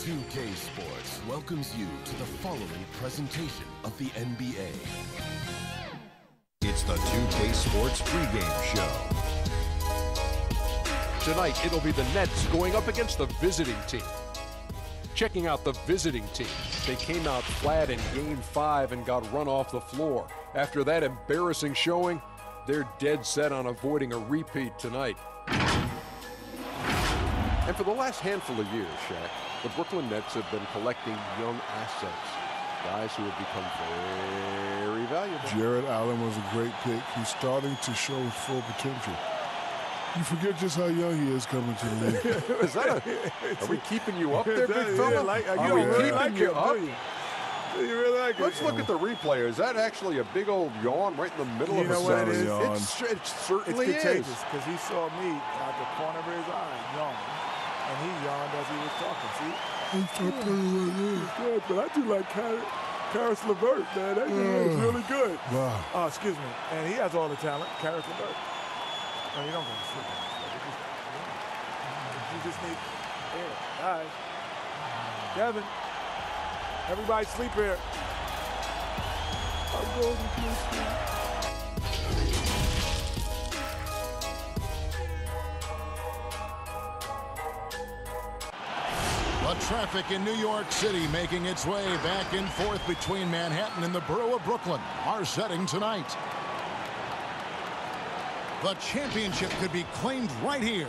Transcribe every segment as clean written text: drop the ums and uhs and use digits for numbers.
2K Sports welcomes you to the following presentation of the NBA. It's the 2K Sports pregame show. Tonight, it'll be the Nets going up against the visiting team. Checking out the visiting team. They came out flat in Game 5 and got run off the floor. After that embarrassing showing, they're dead set on avoiding a repeat tonight. And for the last handful of years, Shaq, the Brooklyn Nets have been collecting young assets. Guys who have become very valuable. Jared Allen was a great pick. He's starting to show his full potential. You forget just how young he is coming to the league. Is that are we keeping you up there, big fella? Are we keeping you up? You really like Let's look at the replay. Is that actually a big old yawn right in the middle of a sentence? It certainly is. It's contagious because he saw me out the corner of his eye yawn, and he yawned as he was talking. See? Good, but I do like Karis LeVert, man. That is really good. Wow. Oh, excuse me. And he has all the talent, Karis LeVert. No, you don't go to sleep. You just need air. All right. Kevin, everybody sleep here. I'm going to sleep. The traffic in New York City making its way back and forth between Manhattan and the borough of Brooklyn. Our setting tonight. The championship could be claimed right here.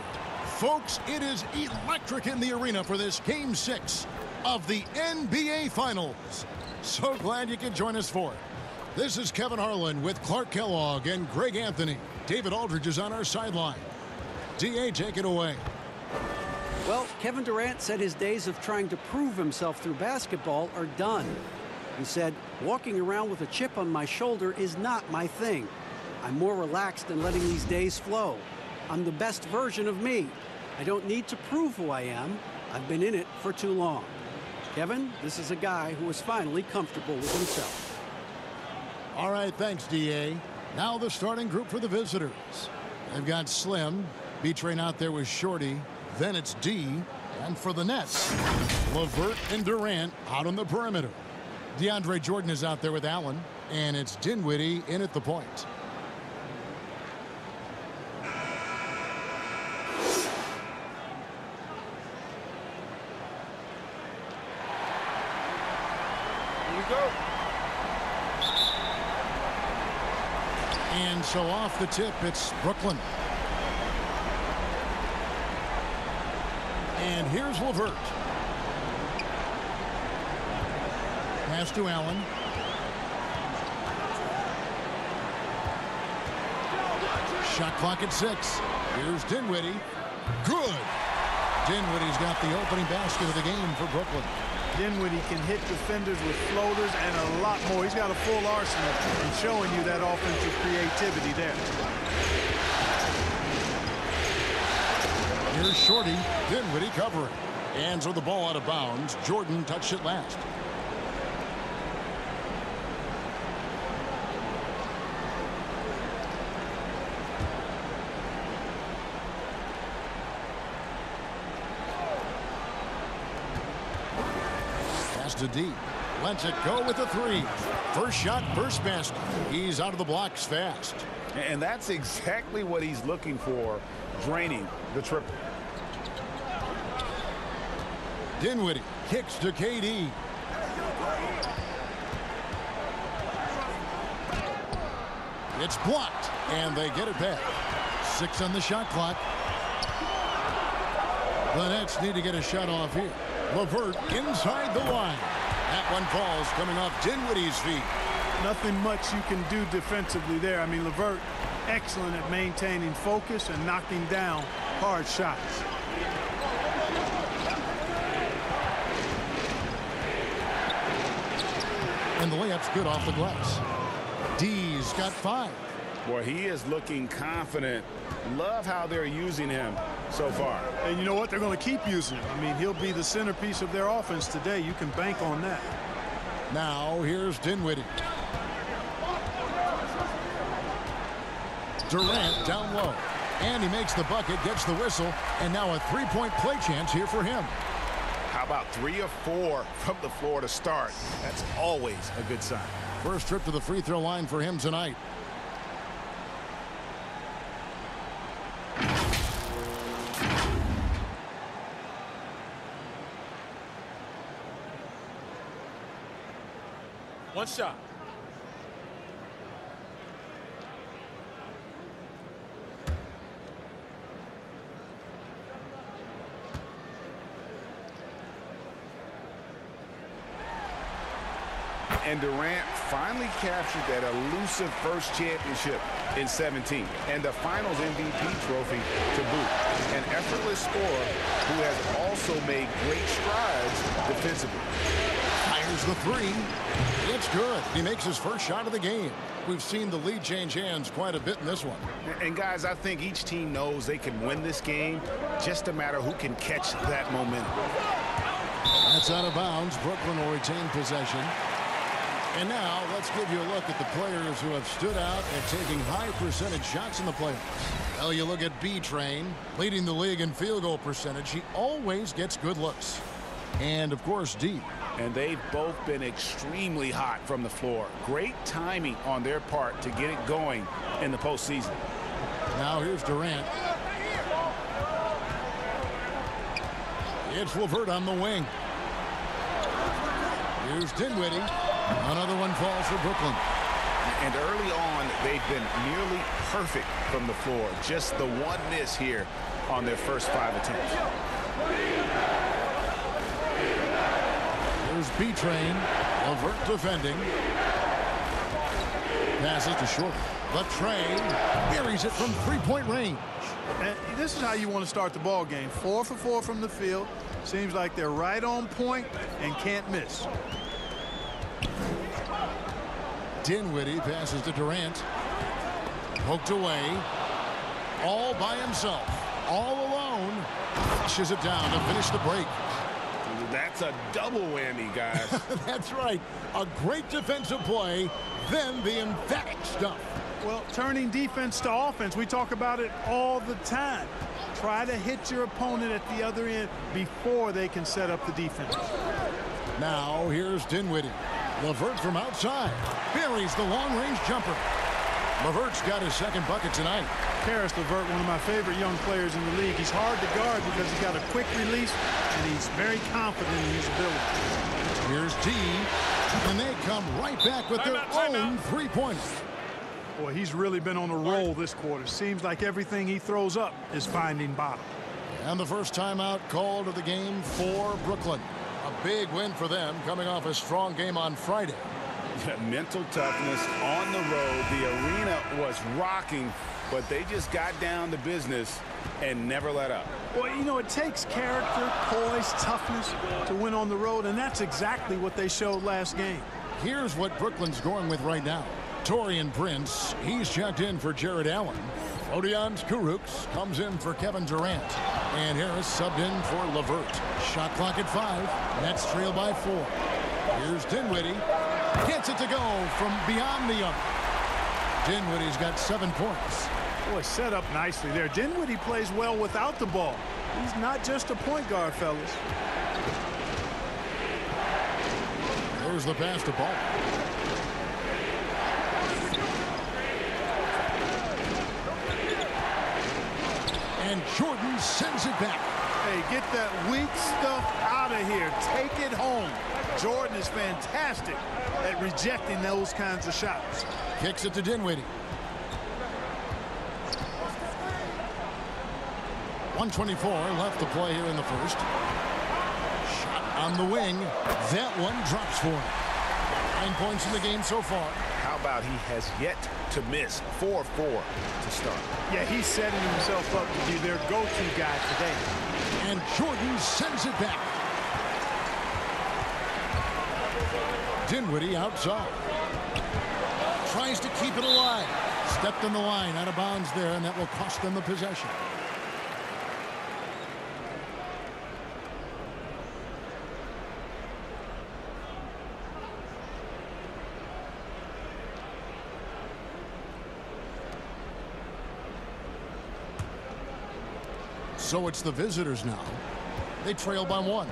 Folks, it is electric in the arena for this Game 6 of the NBA Finals. So glad you could join us for it. This is Kevin Harlan with Clark Kellogg and Greg Anthony. David Aldridge is on our sideline. D.A., take it away. Well, Kevin Durant said his days of trying to prove himself through basketball are done. He said, walking around with a chip on my shoulder is not my thing. I'm more relaxed and letting these days flow. I'm the best version of me. I don't need to prove who I am. I've been in it for too long. Kevin, this is a guy who is finally comfortable with himself. All right, thanks, D.A. Now the starting group for the visitors. They've got Slim, B-Train out there with Shorty. Then it's D, and for the Nets, LeVert and Durant out on the perimeter. DeAndre Jordan is out there with Allen, and it's Dinwiddie in at the point. Here we go. And so off the tip, it's Brooklyn. And here's LeVert. Pass to Allen. Shot clock at 6. Here's Dinwiddie. Good. Dinwiddie's got the opening basket of the game for Brooklyn. Dinwiddie can hit defenders with floaters and a lot more. He's got a full arsenal and showing you that offensive creativity there. Here's Shorty. Dinwiddie covering. Hands with the ball out of bounds. Jordan touched it last. Pass to D. Lets it go with the 3. First shot, first basket. He's out of the blocks fast. And that's exactly what he's looking for, draining the triple. Dinwiddie kicks to KD. It's blocked, and they get it back. 6 on the shot clock. The Nets need to get a shot off here. LeVert inside the line. That one falls coming off Dinwiddie's feet. Nothing much you can do defensively there. I mean, LeVert, excellent at maintaining focus and knocking down hard shots. And the layup's good off the glass. D's got 5. Boy, he is looking confident. Love how they're using him so far. And you know what? They're going to keep using him. I mean, he'll be the centerpiece of their offense today. You can bank on that. Now here's Dinwiddie. Durant down low. And he makes the bucket, gets the whistle, and now a three-point play chance here for him. How about 3 of 4 from the floor to start? That's always a good sign. First trip to the free throw line for him tonight. One shot. And Durant finally captured that elusive first championship in 17 and the finals MVP trophy to boot. An effortless scorer who has also made great strides defensively. Fires the three. It's good. He makes his first shot of the game. We've seen the lead change hands quite a bit in this one. And guys, I think each team knows they can win this game. Just a matter who can catch that momentum. That's out of bounds. Brooklyn will retain possession. And now let's give you a look at the players who have stood out at taking high percentage shots in the playoffs. Well, you look at B-Train, leading the league in field goal percentage. He always gets good looks. And, of course, D. And they've both been extremely hot from the floor. Great timing on their part to get it going in the postseason. Now here's Durant. It's LeVert on the wing. Here's Dinwiddie. Another one falls for Brooklyn. And early on, they've been nearly perfect from the floor. Just the one miss here on their first 5 attempts. Here's B-Train. LeVert defending. Passes to short. LaTrain buries it from three-point range. And this is how you want to start the ball game. 4 for 4 from the field. Seems like they're right on point and can't miss. Dinwiddie passes to Durant. Poked away. All by himself. All alone. Flushes it down to finish the break. That's a double whammy, guys. That's right. A great defensive play, then the emphatic stuff. Well, turning defense to offense, we talk about it all the time. Try to hit your opponent at the other end before they can set up the defense. Now here's Dinwiddie. LeVert from outside. Buries the long-range jumper. LeVert's got his second bucket tonight. Karis LeVert, one of my favorite young players in the league. He's hard to guard because he's got a quick release, and he's very confident in his ability. Here's T, and they come right back with their own three-pointer. Boy, he's really been on a roll this quarter. Seems like everything he throws up is finding bottom. And the first timeout called of the game for Brooklyn. A big win for them, coming off a strong game on Friday. Mental toughness on the road. The arena was rocking, but they just got down to business and never let up. Well, you know, it takes character, poise, toughness to win on the road, and that's exactly what they showed last game. Here's what Brooklyn's going with right now. Taurean Prince, he's checked in for Jared Allen. Odion Kurucs comes in for Kevin Durant. And Harris subbed in for LeVert. Shot clock at 5. Nets trail by 4. Here's Dinwiddie. Gets it to go from beyond the arc. Dinwiddie's got 7 points. Boy, set up nicely there. Dinwiddie plays well without the ball. He's not just a point guard, fellas. There's the pass to Ball. And Jordan sends it back. Hey, get that weak stuff out of here. Take it home. Jordan is fantastic at rejecting those kinds of shots. Kicks it to Dinwiddie. 1:24 left to play here in the first. Shot on the wing. That one drops for him. 9 points in the game so far. How about he has yet to miss 4 of 4 to start? Yeah, he's setting himself up to be their go-to guy today. And Jordan sends it back. Dinwiddie outside. Tries to keep it alive. Stepped on the line, out of bounds there, and that will cost them the possession. So it's the visitors now. They trail by 1.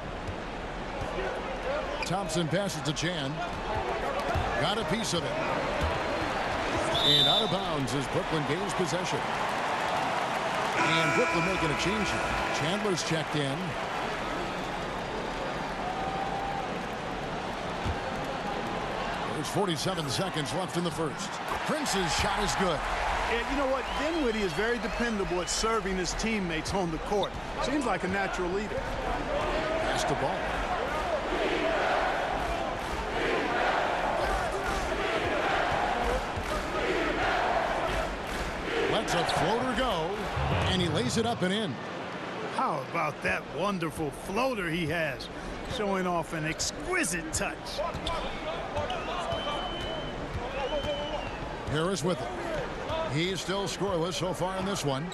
Thompson passes to Chan. Got a piece of it. And out of bounds as Brooklyn gains possession. And Brooklyn making a change here. Chandler's checked in. There's 47 seconds left in the first. Prince's shot is good. And you know what? Dinwiddie is very dependable at serving his teammates on the court. Seems like a natural leader. Pass the ball. Lets a floater go, and he lays it up and in. How about that wonderful floater he has, showing off an exquisite touch. Harris with it. He's still scoreless so far in this one.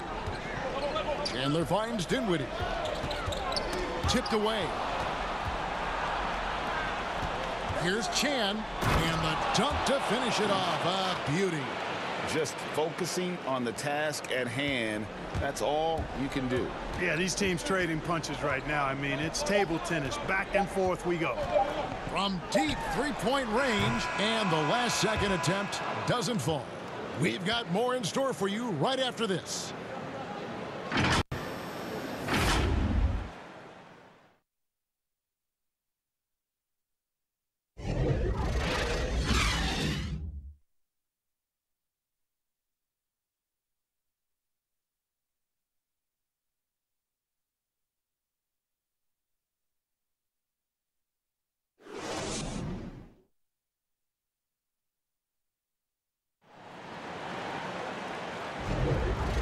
Chandler finds Dinwiddie. Tipped away. Here's Chan, and the dunk to finish it off. A beauty. Just focusing on the task at hand. That's all you can do. Yeah, these teams trading punches right now. I mean, it's table tennis. Back and forth we go. From deep three-point range, and the last second attempt doesn't fall. We've got more in store for you right after this.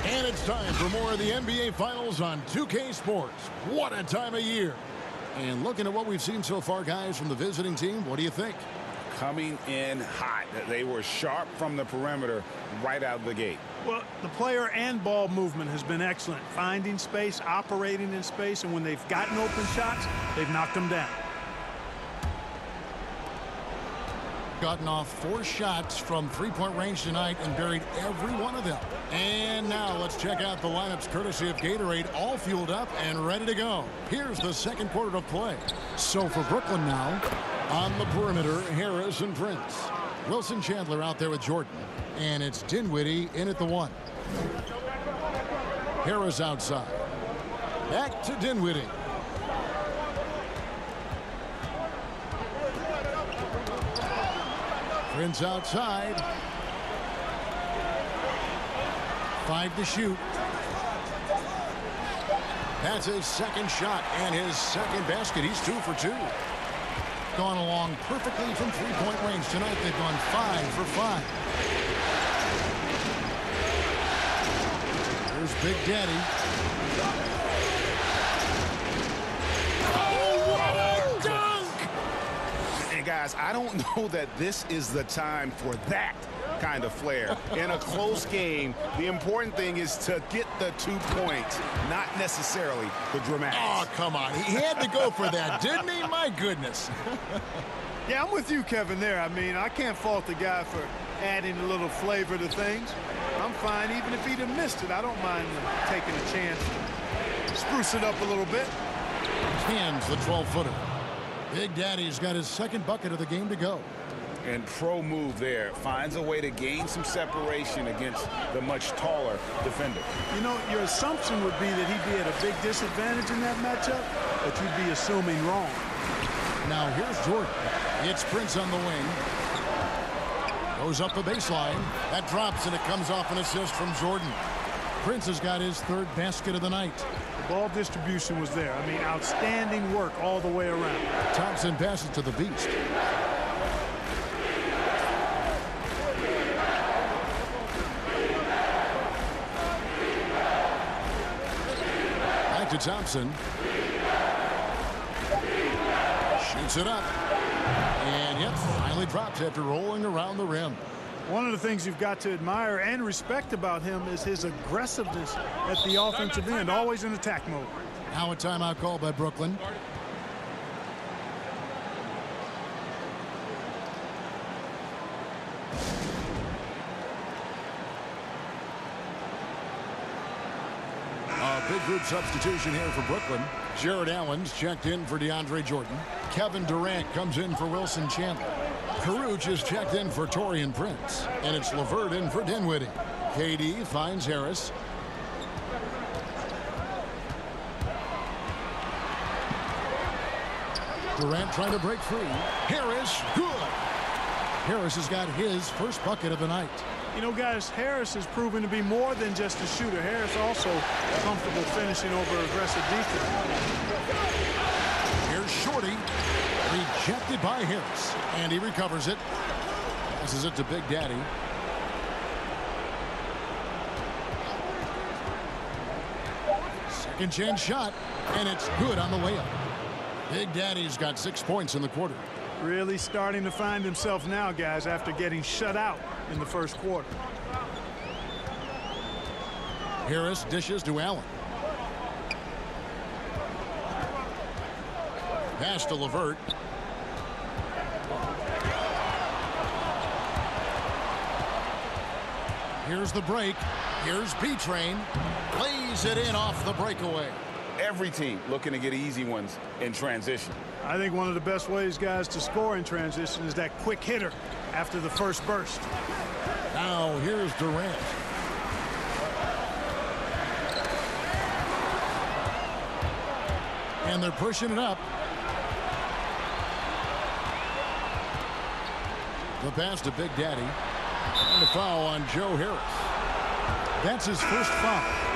And it's time for more of the NBA Finals on 2K Sports. What a time of year. And looking at what we've seen so far, guys, from the visiting team, what do you think? Coming in hot. They were sharp from the perimeter right out of the gate. Well, the player and ball movement has been excellent. Finding space, operating in space, and when they've gotten open shots, they've knocked them down. Gotten off 4 shots from three-point range tonight and buried every one of them. And now let's check out the lineups courtesy of Gatorade, all fueled up and ready to go. Here's the second quarter of play. So for Brooklyn now, on the perimeter, Harris and Prince. Wilson Chandler out there with Jordan. And it's Dinwiddie in at the 1. Harris outside. Back to Dinwiddie. Prince outside. 5 to shoot. That's his second shot and his second basket. He's 2 for 2. Gone along perfectly from three-point range tonight. They've gone 5 for 5. Here's Big Daddy. Guys, I don't know that this is the time for that kind of flair. In a close game, the important thing is to get the 2 points, not necessarily the dramatics. Oh, come on. He had to go for that, didn't he? My goodness. Yeah, I'm with you, Kevin, there. I mean, I can't fault the guy for adding a little flavor to things. I'm fine even if he'd have missed it. I don't mind taking a chance to spruce it up a little bit. Hands the 12-footer. Big Daddy's got his second bucket of the game to go. And pro move there. Finds a way to gain some separation against the much taller defender. You know, your assumption would be that he'd be at a big disadvantage in that matchup, but you'd be assuming wrong. Now here's Jordan. It's Prince on the wing. Goes up the baseline. That drops, and it comes off an assist from Jordan. Prince has got his 3rd basket of the night. The ball distribution was there. I mean, outstanding work all the way around. Thompson passes to the Beast. Back to Thompson. Shoots it up. And yep, finally drops after rolling around the rim. One of the things you've got to admire and respect about him is his aggressiveness at the offensive end, always in attack mode. Now a timeout call by Brooklyn. A A big group substitution here for Brooklyn. Jared Allen's checked in for DeAndre Jordan. Kevin Durant comes in for Wilson Chandler. Caruch is checked in for Taurean Prince. And it's LeVert in for Dinwiddie. KD finds Harris. Durant trying to break free. Harris, good. Harris has got his first bucket of the night. You know, guys, Harris has proven to be more than just a shooter. Harris also comfortable finishing over aggressive defense. Here's Shorty. Rejected by Harris. And he recovers it. Passes it to Big Daddy. Second chance shot. And it's good on the layup. Big Daddy's got 6 points in the quarter. Really starting to find himself now, guys, after getting shut out in the first quarter. Harris dishes to Allen. Pass to LeVert. Here's the break. Here's B-Train. Lays it in off the breakaway. Every team looking to get easy ones in transition. I think one of the best ways, guys, to score in transition is that quick hitter after the first burst. Now here's Durant. And they're pushing it up. The pass to Big Daddy. And a foul on Joe Harris. That's his first foul.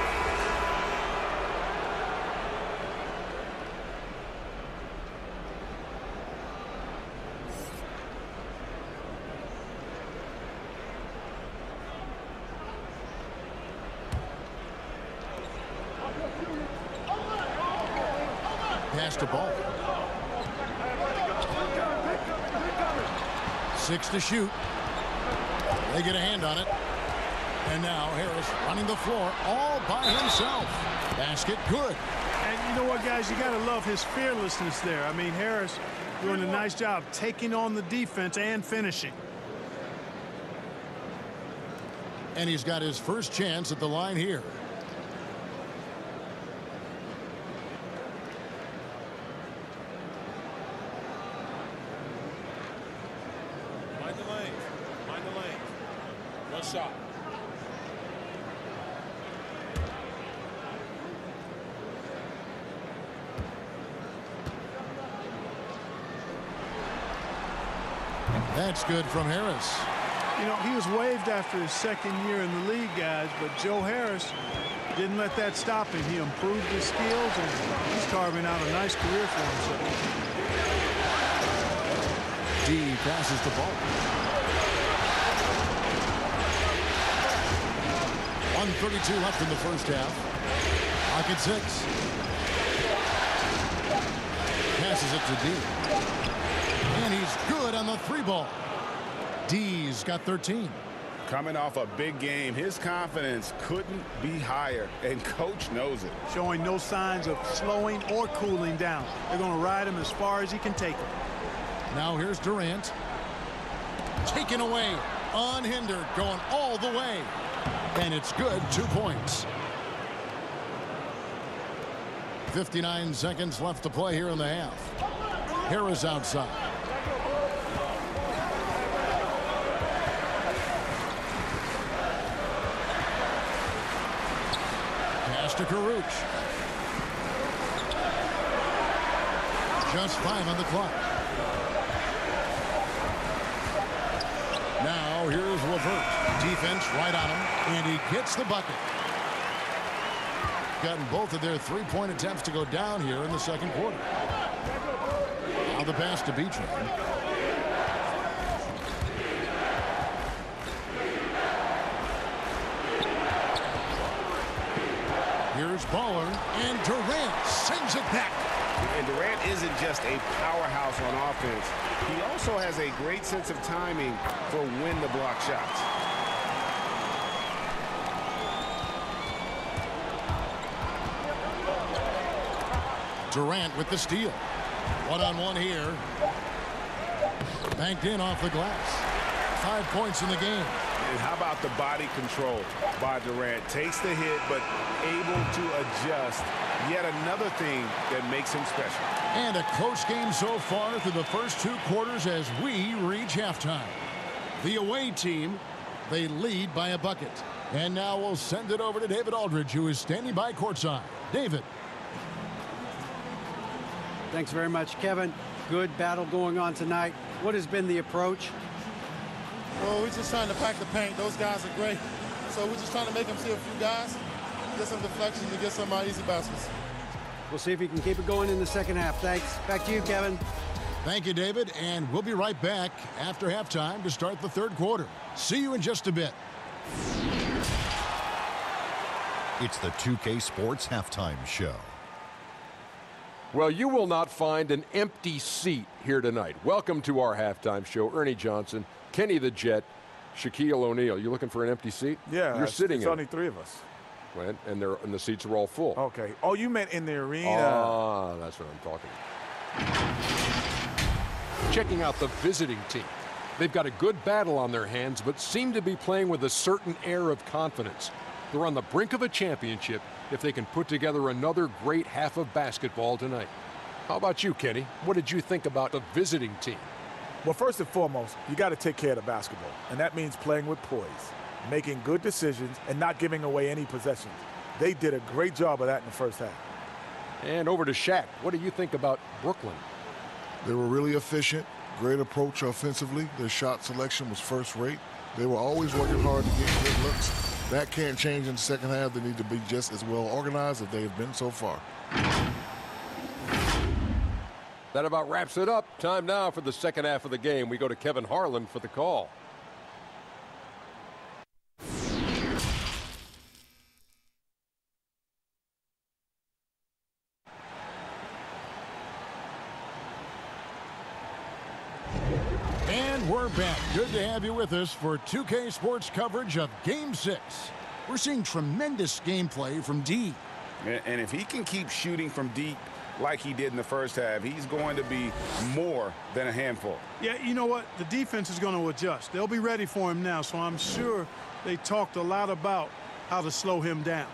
Pass to Ball. 6 to shoot. They get a hand on it. And now Harris running the floor all by himself. Basket good. And you know what, guys? You got to love his fearlessness there. I mean, Harris doing a nice job taking on the defense and finishing. And he's got his first chance at the line here. Mind the lane. Mind the lane. One shot. That's good from Harris. You know, he was waived after his second year in the league, guys, but Joe Harris didn't let that stop him. He improved his skills, and he's carving out a nice career for himself. D passes the ball. 1:32 left in the first half. Pocket 6. Passes it to D. And he's good on the 3-ball. D's got 13. Coming off a big game, his confidence couldn't be higher, and coach knows it. Showing no signs of slowing or cooling down. They're going to ride him as far as he can take him. Now here's Durant. Taken away. Unhindered. Going all the way. And it's good. 2 points. 59 seconds left to play here in the half. Harris outside. Pass to Caruch. Just 5 on the clock. Now here's LeVert. Defense right on him, and he gets the bucket. Gotten both of their 3-point attempts to go down here in the second quarter. Now the pass to B-Train. Here's Baller, and Durant sends it back. And Durant isn't just a powerhouse on offense. He also has a great sense of timing for when to block shots. Durant with the steal. One-on-one here. Banked in off the glass. 5 points in the game. And how about the body control by Durant? Takes the hit, but able to adjust. Yet another thing that makes him special. And a close game so far through the first 2 quarters as we reach halftime. The away team, they lead by a bucket. And now we'll send it over to David Aldridge, who is standing by courtside. David. Thanks very much, Kevin. Good battle going on tonight. What has been the approach? Well, we're just trying to pack the paint. Those guys are great. So we're just trying to make them see a few guys, get some deflections, and get some easy baskets. We'll see if he can keep it going in the second half. Thanks. Back to you, Kevin. Thank you, David. And we'll be right back after halftime to start the third quarter. See you in just a bit. It's the 2K Sports Halftime Show. Well, you will not find an empty seat here tonight. Welcome to our halftime show. Ernie Johnson, Kenny the Jet, Shaquille O'Neal. You looking for an empty seat? Yeah, you're sitting. It's only 3 of us. And the seats are all full. Okay. Oh, you meant in the arena? Ah, that's what I'm talking about. Checking out the visiting team. They've got a good battle on their hands, but seem to be playing with a certain air of confidence. They're on the brink of a championship if they can put together another great half of basketball tonight. How about you, Kenny? What did you think about the visiting team? Well, first and foremost, you got to take care of the basketball, and that means playing with poise, making good decisions, and not giving away any possessions. They did a great job of that in the first half. And over to Shaq. What do you think about Brooklyn? They were really efficient, great approach offensively. Their shot selection was first rate. They were always working hard to get good looks. That can't change in the second half. They need to be just as well organized as they have been so far. That about wraps it up. Time now for the second half of the game. We go to Kevin Harlan for the call. And we're back. Good to have you with us for 2K Sports coverage of Game 6. We're seeing tremendous gameplay from D. And if he can keep shooting from deep like he did in the first half, he's going to be more than a handful. Yeah, you know what? The defense is going to adjust. They'll be ready for him now, so I'm sure they talked a lot about how to slow him down.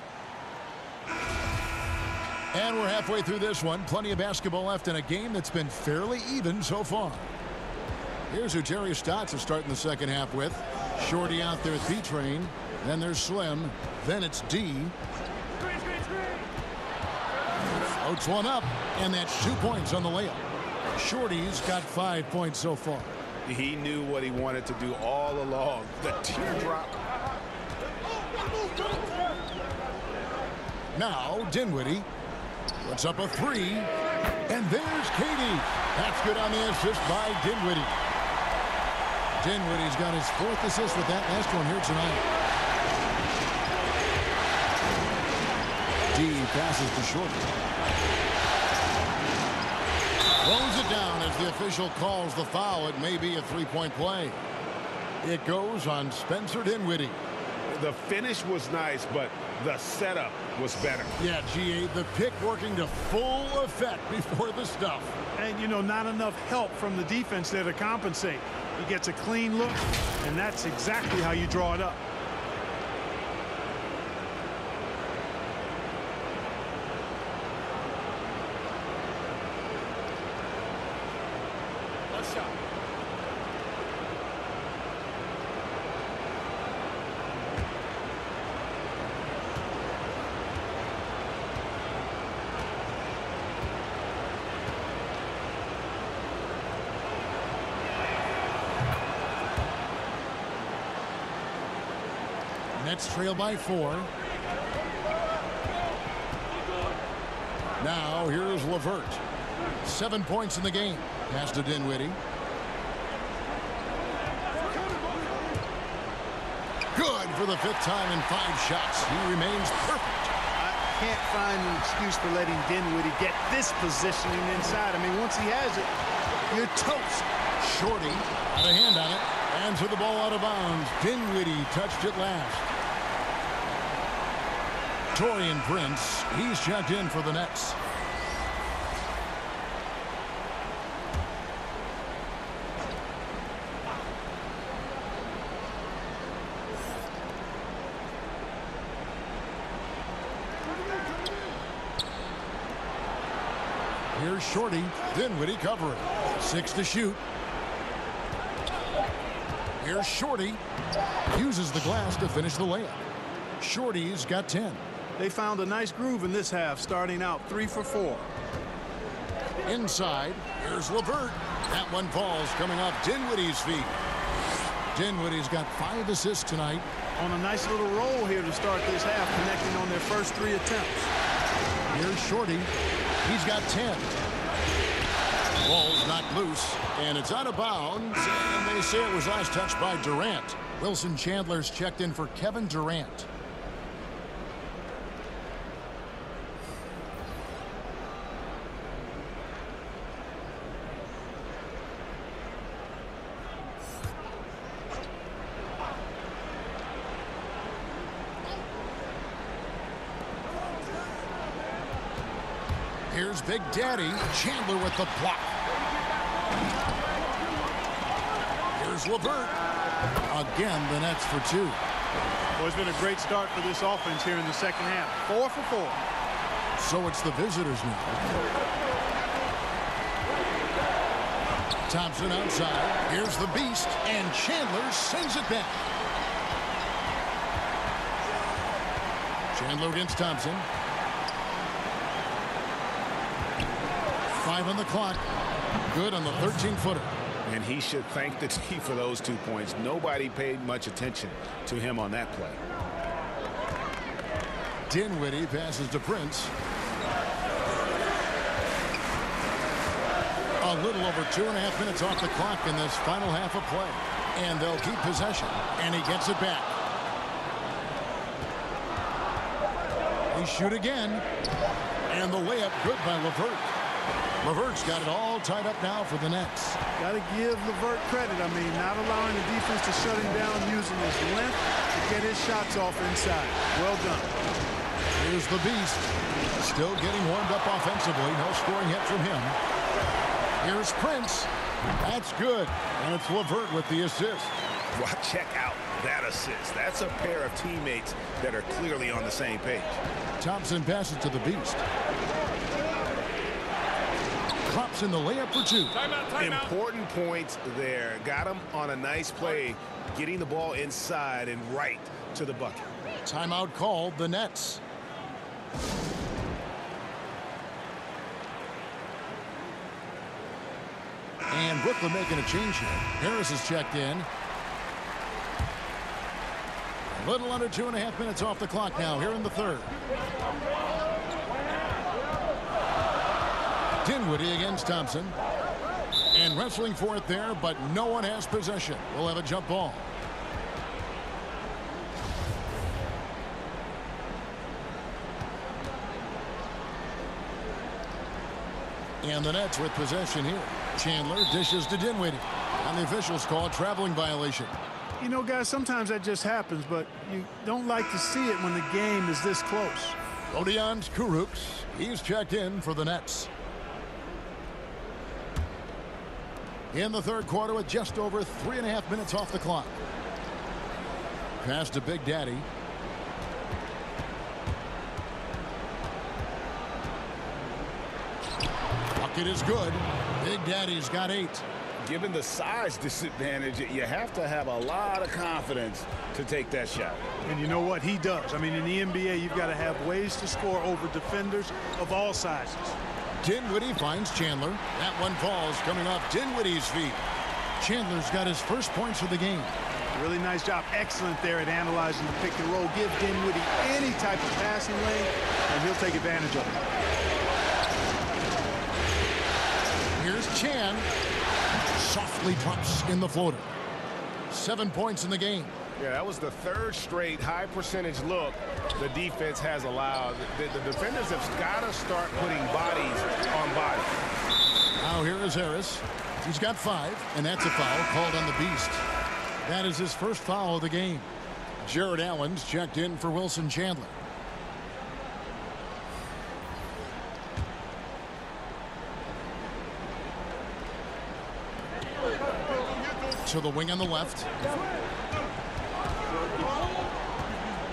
And we're halfway through this one. Plenty of basketball left in a game that's been fairly even so far. Here's who Terry Stotts is starting the second half with. Shorty out there, B-Train. Then there's Slim. Then it's D. Floats one up, and that's 2 points on the layup. Shorty's got 5 points so far. He knew what he wanted to do all along. The teardrop. Now Dinwiddie puts up a 3, and there's Katie. That's good on the assist by Dinwiddie. Dinwiddie's got his 4th assist with that last one here tonight. D passes to Shorty. Throws it down as the official calls the foul. It may be a 3-point play. It goes on Spencer Dinwiddie. The finish was nice, but the setup was better. Yeah, GA, the pick working to full effect before the stuff. And, you know, not enough help from the defense there to compensate. He gets a clean look, and that's exactly how you draw it up. Nets trail by 4. Now here's LeVert. 7 points in the game. Pass to Dinwiddie. Good for the 5th time in 5 shots. He remains perfect. I can't find an excuse for letting Dinwiddie get this positioning inside. I mean, once he has it, you're toast. Shorty got a hand on it. And to the ball out of bounds. Dinwiddie touched it last. Taurean Prince, he's checked in for the Nets. Here's Shorty. Dinwiddie covering. 6 to shoot. Here's Shorty. Uses the glass to finish the layup. Shorty's got 10. They found a nice groove in this half, starting out 3 for 4. Inside, here's LeVert. That one falls coming off Dinwiddie's feet. Dinwiddie's got 5 assists tonight. On a nice little roll here to start this half, connecting on their first 3 attempts. Here's Shorty. He's got 10. Ball's knocked loose, and it's out of bounds, and they say it was last touched by Durant. Wilson Chandler's checked in for Kevin Durant. Here's Big Daddy. Chandler with the block. Here's LeVert. Again, the Nets for 2. Well, it's been a great start for this offense here in the second half. 4 for 4. So it's the visitors now. Thompson outside. Here's the beast, and Chandler sends it back. Chandler against Thompson. 5 on the clock. Good on the 13-footer. And he should thank the team for those 2 points. Nobody paid much attention to him on that play. Dinwiddie passes to Prince. A little over 2.5 minutes off the clock in this final half of play. And they'll keep possession. And he gets it back. They shoot again. And the layup good by LeVert. LeVert's got it all tied up now for the Nets. Got to give LeVert credit. I mean, not allowing the defense to shut him down, using his length to get his shots off inside. Well done. Here's the beast. Still getting warmed up offensively. No scoring yet from him. Here's Prince. That's good. And it's LeVert with the assist. Well, check out that assist. That's a pair of teammates that are clearly on the same page. Thompson passes to the beast. Drops in the layup for 2. Timeout. Important points there. Got him on a nice play, getting the ball inside and right to the bucket. Timeout called, the Nets. And Brooklyn making a change here. Harris is checked in. A little under 2.5 minutes off the clock now here in the third. Dinwiddie against Thompson. And wrestling for it there, but no one has possession. We'll have a jump ball. And the Nets with possession here. Chandler dishes to Dinwiddie. And the officials call a traveling violation. You know, guys, sometimes that just happens, but you don't like to see it when the game is this close. Rodions Kurucs. He's checked in for the Nets. In the third quarter with just over 3.5 minutes off the clock. Pass to Big Daddy. Bucket is good. Big Daddy's got 8. Given the size disadvantage, you have to have a lot of confidence to take that shot. And you know what? He does. I mean, in the NBA, you've got to have ways to score over defenders of all sizes. Dinwiddie finds Chandler. That one falls coming off Dinwiddie's feet. Chandler's got his first points of the game. Really nice job. Excellent there at analyzing the pick and roll. Give Dinwiddie any type of passing lane, and he'll take advantage of it. Here's Chan. Softly drops in the floater. 7 points in the game. Yeah, that was the third straight high percentage look the defense has allowed. The defenders have got to start putting bodies on bodies. Now here is Harris. He's got 5, and that's a foul called on the beast. That is his first foul of the game. Jared Allen's checked in for Wilson Chandler. To the wing on the left.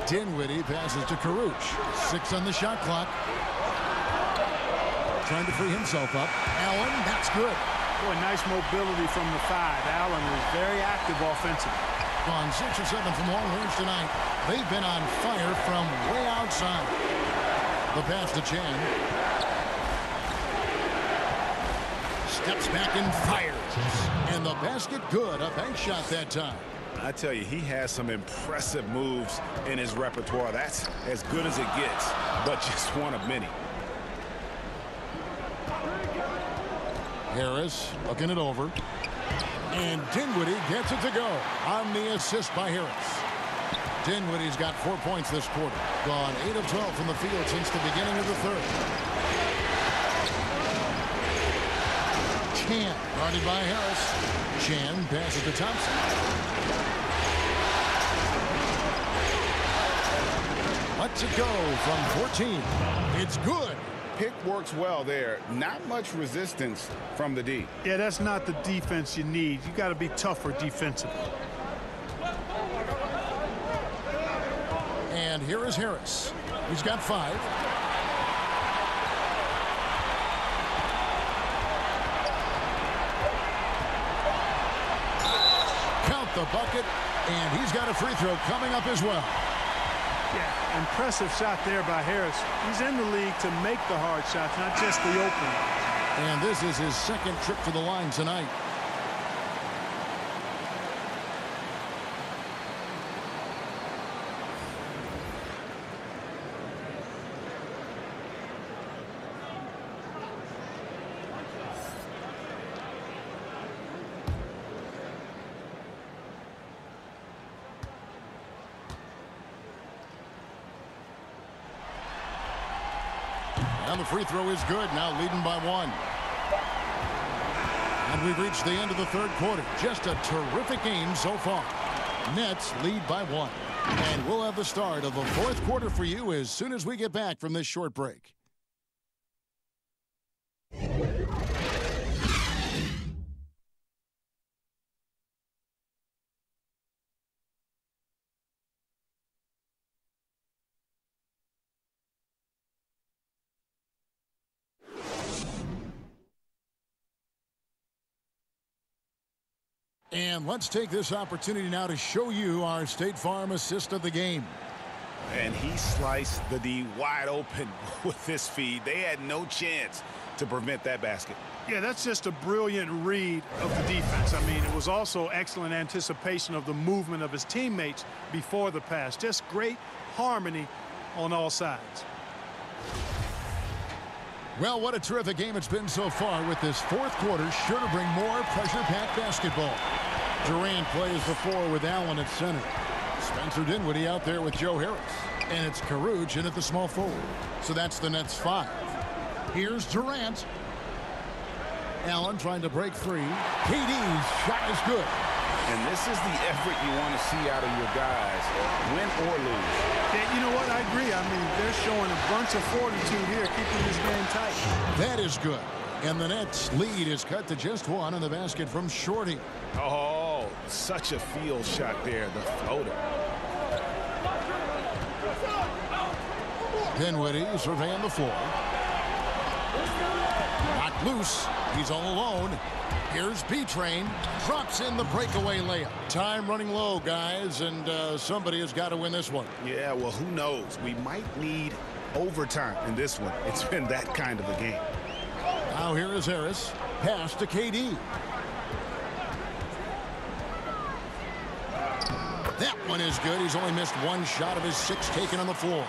Dinwiddie passes to Kurucs. 6 on the shot clock. trying to free himself up. Allen, that's good. Boy, nice mobility from the 5. Allen is very active offensively. Gone 6 or 7 from long range tonight. They've been on fire from way outside. The pass to Chan. Steps back and fires. And the basket good. A bank shot that time. I tell you, he has some impressive moves in his repertoire. That's as good as it gets, but just one of many. Harris looking it over. And Dinwiddie gets it to go on the assist by Harris. Dinwiddie's got 4 points this quarter. Gone 8 of 12 from the field since the beginning of the third. Chan guarded by Harris. Chan passes to Thompson. Lets it go from 14. It's good. Pick works well there. Not much resistance from the D. Yeah, that's not the defense you need. You got to be tougher defensively. And here is Harris. He's got 5. Count the bucket, and he's got a free throw coming up as well. Yeah, impressive shot there by Harris. He's in the league to make the hard shots, not just the opening. And this is his second trip to the line tonight. And the free throw is good, now leading by 1. And we've reached the end of the third quarter. Just a terrific game so far. Nets lead by 1. And we'll have the start of the fourth quarter for you as soon as we get back from this short break. And let's take this opportunity now to show you our State Farm assist of the game. And he sliced the D wide open with this feed. They had no chance to prevent that basket. Yeah, that's just a brilliant read of the defense. I mean, it was also excellent anticipation of the movement of his teammates before the pass. Just great harmony on all sides. Well, what a terrific game it's been so far, with this fourth quarter sure to bring more pressure-packed basketball. Durant plays the 4 with Allen at center. Spencer Dinwiddie out there with Joe Harris. And it's Karuch in at the small forward. So that's the Nets 5. Here's Durant. Allen trying to break free. KD's shot is good. And this is the effort you want to see out of your guys, win or lose. Yeah, you know what? I agree. I mean, they're showing a bunch of fortitude here, keeping this game tight. That is good. And the Nets lead is cut to just 1 on the basket from Shorty. Oh, such a field shot there, the floater. Dinwiddie surveying the floor. Knocked loose. He's all alone. Here's B-Train. Drops in the breakaway layup. Time running low, guys, and somebody has got to win this one. Yeah, well, who knows? We might need overtime in this one. It's been that kind of a game. Now here is Harris. Pass to KD. That one is good. He's only missed 1 shot of his 6 taken on the floor.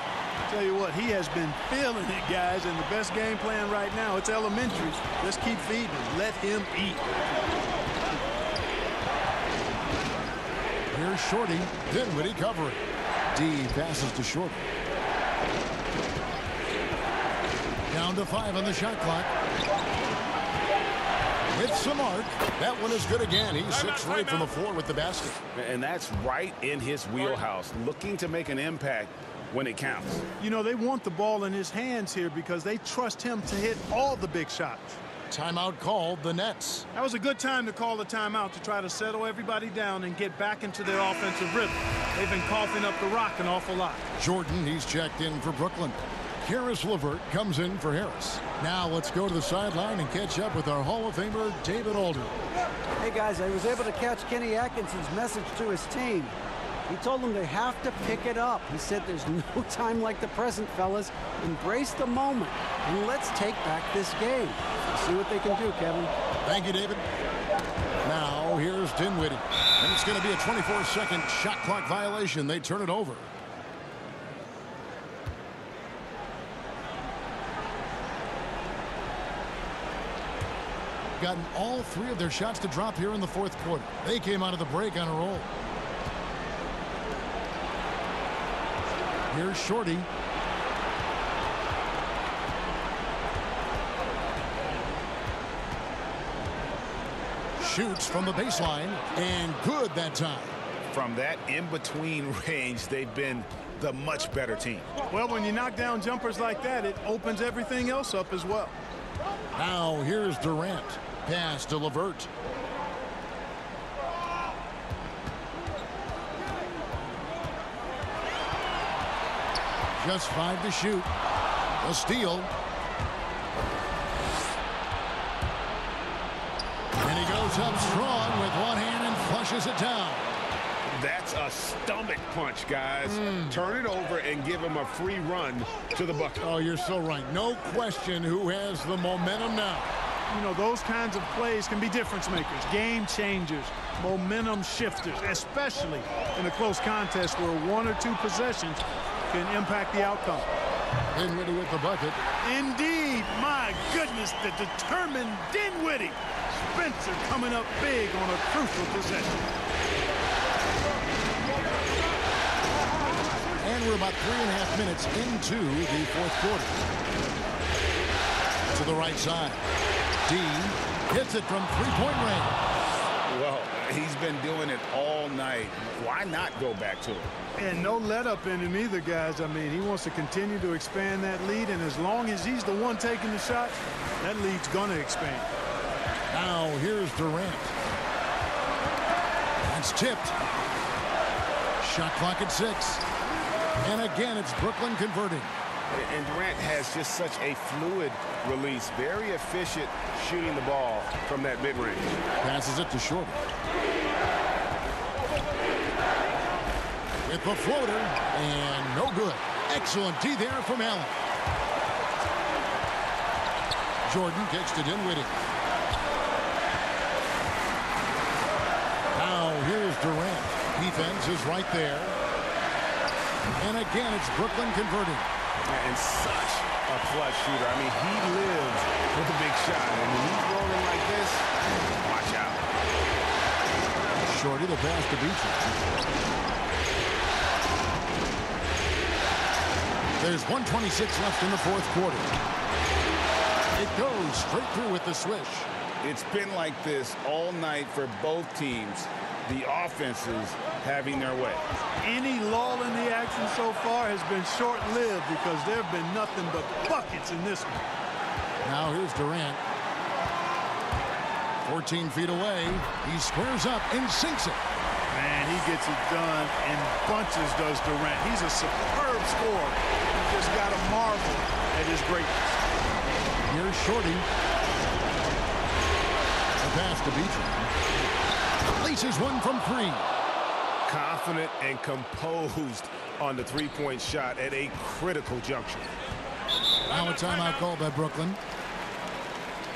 Tell you what, he has been feeling it, guys, and the best game plan right now, it's elementary. Just keep feeding him. Let him eat. Here's Shorty. Dinwiddie covering. D passes to Shorty. Down to 5 on the shot clock. With some arc. That one is good again. He's 6 right from the floor with the basket. And that's right in his wheelhouse, looking to make an impact when it counts. You know, they want the ball in his hands here because they trust him to hit all the big shots. Timeout called, the Nets. That was a good time to call the timeout to try to settle everybody down and get back into their offensive rhythm. They've been coughing up the rock an awful lot. Jordan, he's checked in for Brooklyn. Karis LeVert comes in for Harris. Now let's go to the sideline and catch up with our Hall of Famer, David Aldridge. Hey, guys, I was able to catch Kenny Atkinson's message to his team. He told them they have to pick it up. He said there's no time like the present, fellas. Embrace the moment, and let's take back this game. Let's see what they can do, Kevin. Thank you, David. Now, here's Dinwiddie. And it's going to be a 24-second shot clock violation. They turn it over. Gotten all three of their shots to drop here in the fourth quarter. They came out of the break on a roll. Here's Shorty. Shoots from the baseline, and good that time. From that in-between range, they've been the much better team. Well, when you knock down jumpers like that, it opens everything else up as well. Now here's Durant. Pass to LeVert. Just 5 to shoot. A steal. And he goes up strong with one hand and flushes it down. That's a stomach punch, guys. Turn it over and give him a free run to the bucket. Oh, you're so right. No question who has the momentum now. You know, those kinds of plays can be difference makers, game changers, momentum shifters, especially in a close contest where 1 or 2 possessions can impact the outcome. Dinwiddie with the bucket. Indeed, my goodness, the determined Dinwiddie. Spencer coming up big on a crucial possession. And we're about 3.5 minutes into the fourth quarter. To the right side. D hits it from three-point range. Well, he's been doing it all night. Why not go back to it? And no let up in him either, guys. I mean, he wants to continue to expand that lead, and as long as he's the one taking the shot, that lead's going to expand. Now here's Durant. It's tipped. Shot clock at 6. And again, it's Brooklyn converting. And Durant has just such a fluid release. Very efficient shooting the ball from that mid-range. Passes it to Shorty. With the floater, and no good. Excellent D there from Allen. Jordan kicks to Dinwiddie. Now here's Durant. Defense is right there. And again, it's Brooklyn converting. And such a clutch shooter. I mean, he lives with a big shot. And when he's rolling like this, watch out. Shorty the pass to Beacher. There's 1:26 left in the fourth quarter. It goes straight through with the swish. It's been like this all night for both teams. The offenses having their way. Any lull in the action so far has been short-lived because there have been nothing but buckets in this one. Now here's Durant. 14 feet away. He squares up and sinks it. Man, he gets it done in bunches, does Durant. He's a superb scorer. You just got to marvel at his greatness. Here's Shorty. The pass to Beacher. Laces one from 3. Confident and composed on the three-point shot at a critical juncture. Now a timeout called by Brooklyn.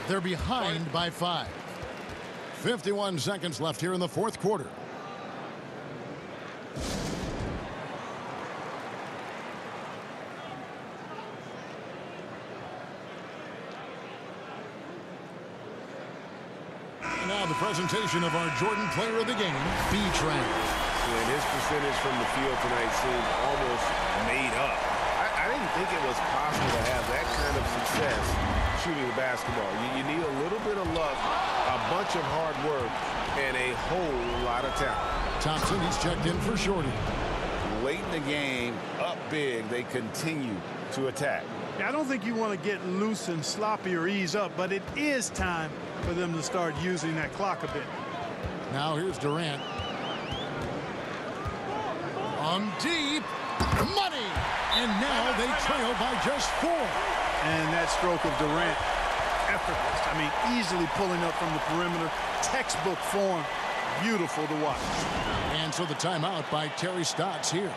They're behind by 5. 51 seconds left here in the fourth quarter. And now the presentation of our Jordan Player of the Game, B-Train. And his percentage from the field tonight seemed almost made up. I didn't think it was possible to have that kind of success shooting the basketball. You need a little bit of luck, a bunch of hard work, and a whole lot of talent. Thompson, he's checked in for Shorty. Late in the game, up big, they continue to attack. I don't think you want to get loose and sloppy or ease up, but it is time for them to start using that clock a bit. Now here's Durant. On deep. Money. And now they trail by just 4. And that stroke of Durant, effortless. I mean, easily pulling up from the perimeter. Textbook form. Beautiful to watch. And so the timeout by Terry Stotts here.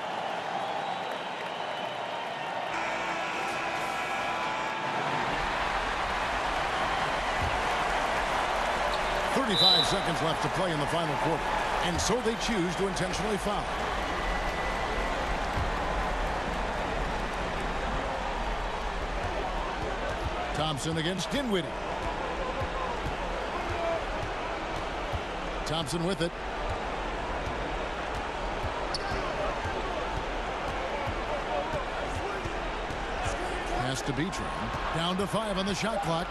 .35 seconds left to play in the final quarter. And so they choose to intentionally foul. Thompson against Dinwiddie. Thompson with it. Pass to Beatron. Down to 5 on the shot clock.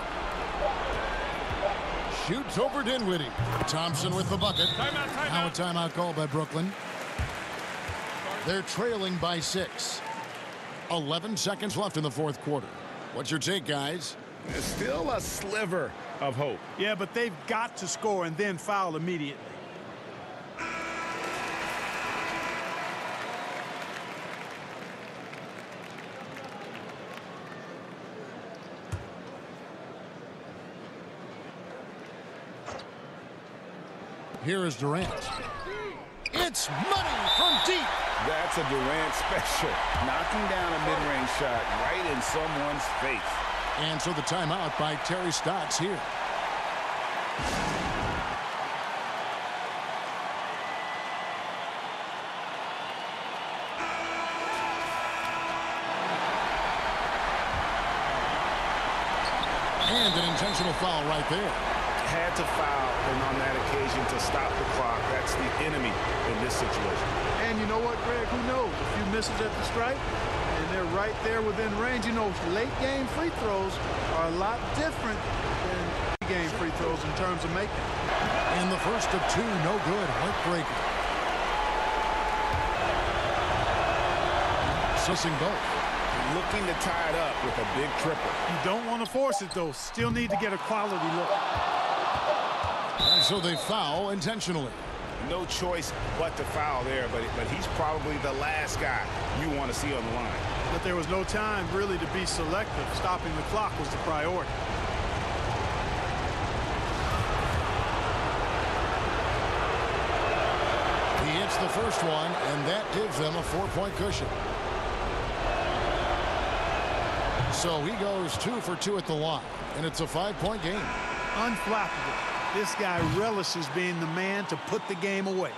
Shoots over Dinwiddie. Thompson with the bucket. Now a timeout call by Brooklyn. They're trailing by 6. 11 seconds left in the fourth quarter. What's your take, guys? There's still a sliver of hope. Yeah, but they've got to score and then foul immediately. Here is Durant. It's money from deep. That's a Durant special. Knocking down a mid-range shot right in someone's face. And so the timeout by Terry Stotts here. And an intentional foul right there. Had to foul, and on that occasion to stop the clock. That's the enemy in this situation. And you know what, Greg? Who knows? A few misses at the stripe, and they're right there within range. You know, late game free throws are a lot different than game free throws in terms of making. And the first of 2, no good. Heartbreaker. Sissing both. Looking to tie it up with a big triple. You don't want to force it, though. Still need to get a quality look. And so they foul intentionally. No choice but to foul there, but he's probably the last guy you want to see on the line. But there was no time really to be selective. Stopping the clock was the priority. He hits the first one, and that gives them a 4-point cushion. So he goes 2 for 2 at the line, and it's a 5-point game. Unflappable. This guy relishes being the man to put the game away.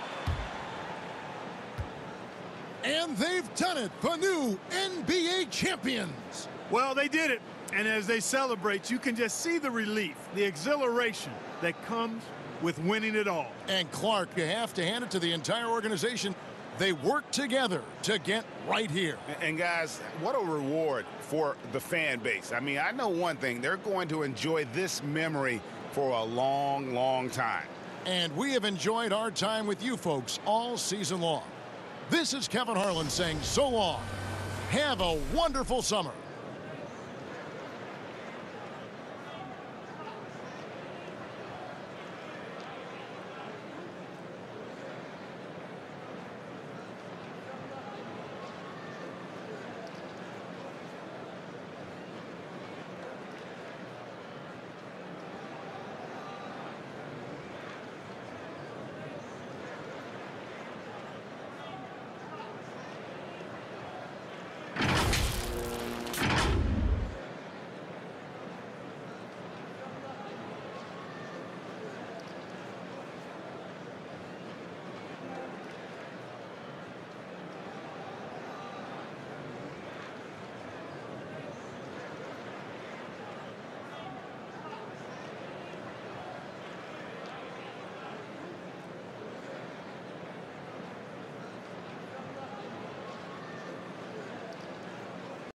And they've done it, the new NBA champions. Well, they did it. And as they celebrate, you can just see the relief, the exhilaration that comes with winning it all. And Clark, you have to hand it to the entire organization. They work together to get right here. And guys, what a reward for the fan base. I mean, I know one thing. They're going to enjoy this memory for a long, long time. And we have enjoyed our time with you folks all season long. This is Kevin Harlan saying so long. Have a wonderful summer.